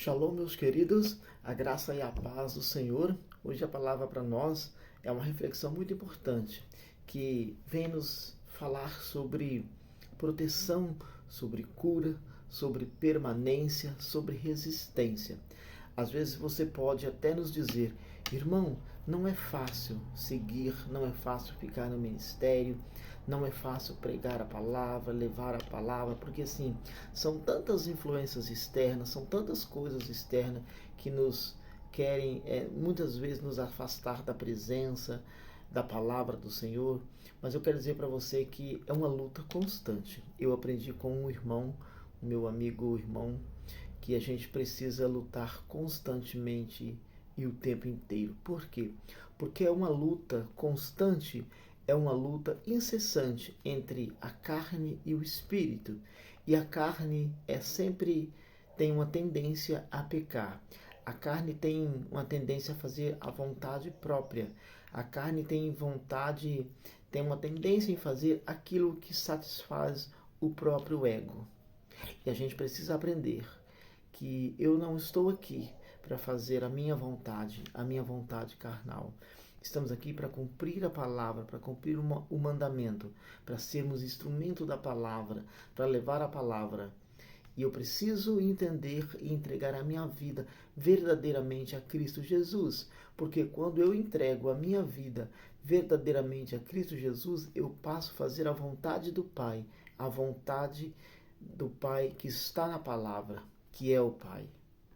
Shalom, meus queridos, a graça e a paz do Senhor. Hoje a palavra para nós é uma reflexão muito importante que vem nos falar sobre proteção, sobre cura, sobre permanência, sobre resistência. Às vezes você pode até nos dizer, irmão, não é fácil seguir, não é fácil ficar no ministério, não é fácil pregar a palavra, levar a palavra, porque assim, são tantas influências externas, são tantas coisas externas que nos querem muitas vezes nos afastar da presença, da palavra do Senhor. Mas eu quero dizer para você que é uma luta constante. Eu aprendi com um irmão, o meu amigo irmão, que a gente precisa lutar constantemente e o tempo inteiro. Por quê? Porque é uma luta constante, é uma luta incessante entre a carne e o espírito. E a carne tem uma tendência a pecar. A carne tem uma tendência a fazer a vontade própria. A carne tem uma tendência em fazer aquilo que satisfaz o próprio ego. E a gente precisa aprender que eu não estou aqui para fazer a minha vontade carnal. Estamos aqui para cumprir a palavra, para cumprir o mandamento, para sermos instrumento da palavra, para levar a palavra. E eu preciso entender e entregar a minha vida verdadeiramente a Cristo Jesus. Porque quando eu entrego a minha vida verdadeiramente a Cristo Jesus, eu passo a fazer a vontade do Pai, a vontade do Pai que está na palavra, que é o Pai.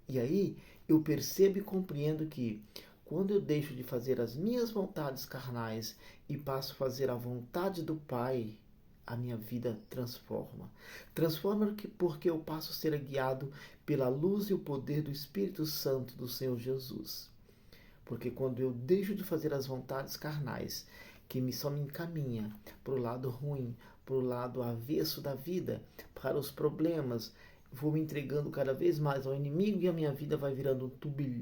E aí eu percebo e compreendo que quando eu deixo de fazer as minhas vontades carnais e passo a fazer a vontade do Pai, a minha vida transforma. Transforma porque eu passo a ser guiado pela luz e o poder do Espírito Santo do Senhor Jesus. Porque quando eu deixo de fazer as vontades carnais, que só me encaminha para o lado ruim, para o lado avesso da vida, para os problemas, vou me entregando cada vez mais ao inimigo e a minha vida vai virando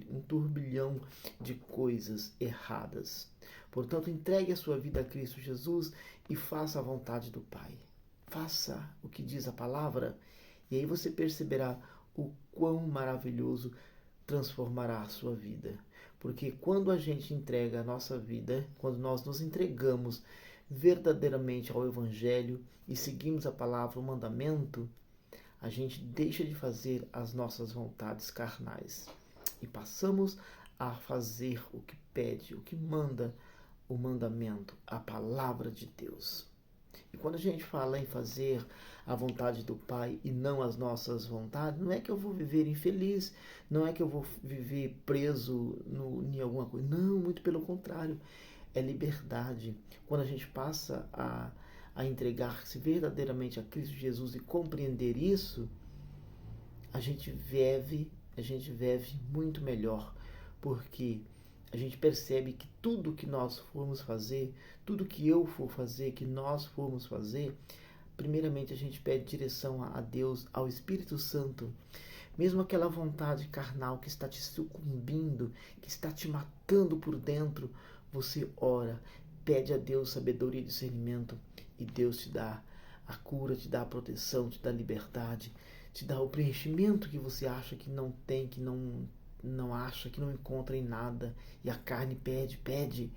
um turbilhão de coisas erradas. Portanto, entregue a sua vida a Cristo Jesus e faça a vontade do Pai. Faça o que diz a palavra e aí você perceberá o quão maravilhoso transformará a sua vida. Porque quando a gente entrega a nossa vida, quando nós nos entregamos verdadeiramente ao Evangelho e seguimos a palavra, o mandamento, a gente deixa de fazer as nossas vontades carnais e passamos a fazer o que pede, o que manda o mandamento, a palavra de Deus. E quando a gente fala em fazer a vontade do Pai e não as nossas vontades, não é que eu vou viver infeliz, não é que eu vou viver preso em alguma coisa. Não, muito pelo contrário. É liberdade. Quando a gente passa a entregar-se verdadeiramente a Cristo Jesus e compreender isso, a gente vive muito melhor, porque a gente percebe que tudo que nós formos fazer, tudo que eu for fazer, que nós formos fazer, primeiramente a gente pede direção a Deus, ao Espírito Santo. Mesmo aquela vontade carnal que está te sucumbindo, que está te matando por dentro, você ora, pede a Deus sabedoria e discernimento e Deus te dá a cura, te dá a proteção, te dá a liberdade, te dá o preenchimento que você acha que não tem, que não acha, que não encontra em nada. E a carne pede.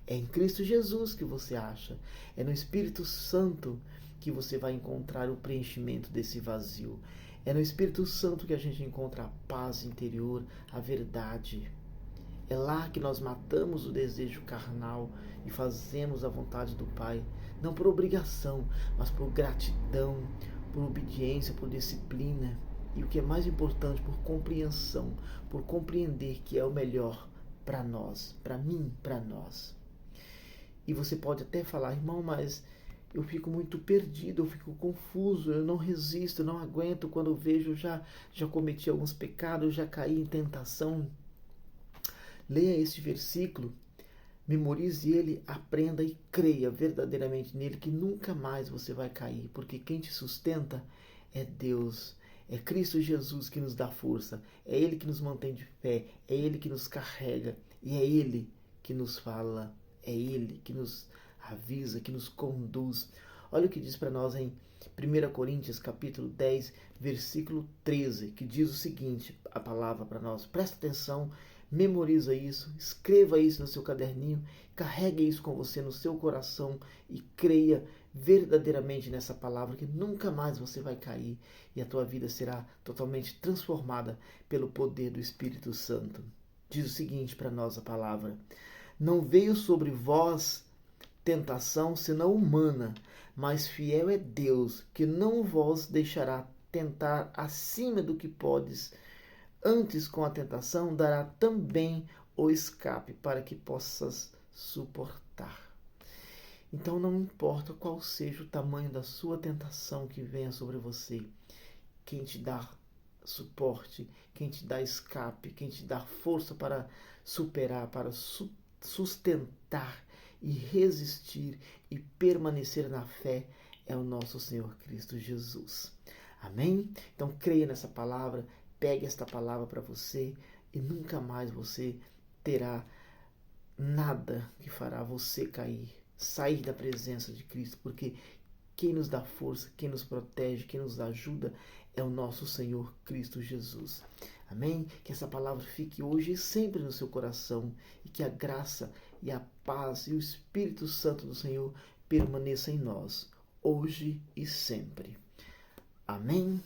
É em Cristo Jesus que você acha. É no Espírito Santo que você vai encontrar o preenchimento desse vazio. É no Espírito Santo que a gente encontra a paz interior, a verdade. É lá que nós matamos o desejo carnal e fazemos a vontade do Pai, não por obrigação, mas por gratidão, por obediência, por disciplina. E o que é mais importante, por compreensão, por compreender que é o melhor para nós, para mim, para nós. E você pode até falar, irmão, mas eu fico muito perdido, eu fico confuso, eu não resisto, eu não aguento. Quando eu vejo, já cometi alguns pecados, já caí em tentação. Leia este versículo, memorize ele, aprenda e creia verdadeiramente nele, que nunca mais você vai cair, porque quem te sustenta é Deus. É Cristo Jesus que nos dá força, é Ele que nos mantém de pé, é Ele que nos carrega e é Ele que nos fala, é Ele que nos avisa, que nos conduz. Olha o que diz para nós em 1 Coríntios capítulo 10, versículo 13, que diz o seguinte, a palavra para nós. Presta atenção, memoriza isso, escreva isso no seu caderninho, carregue isso com você no seu coração e creia verdadeiramente nessa palavra, que nunca mais você vai cair e a tua vida será totalmente transformada pelo poder do Espírito Santo. Diz o seguinte para nós a palavra: não veio sobre vós tentação senão humana, mas fiel é Deus, que não vos deixará tentar acima do que podes, antes com a tentação dará também o escape para que possas suportar. Então não importa qual seja o tamanho da sua tentação que venha sobre você, quem te dá suporte, quem te dá escape, quem te dá força para superar, para sustentar e resistir e permanecer na fé é o nosso Senhor Cristo Jesus. Amém? Então creia nessa palavra, pegue esta palavra para você e nunca mais você terá nada que fará você cair, sair da presença de Cristo, porque quem nos dá força, quem nos protege, quem nos ajuda é o nosso Senhor Cristo Jesus. Amém? Que essa palavra fique hoje e sempre no seu coração e que a graça e a paz e o Espírito Santo do Senhor permaneça em nós, hoje e sempre. Amém?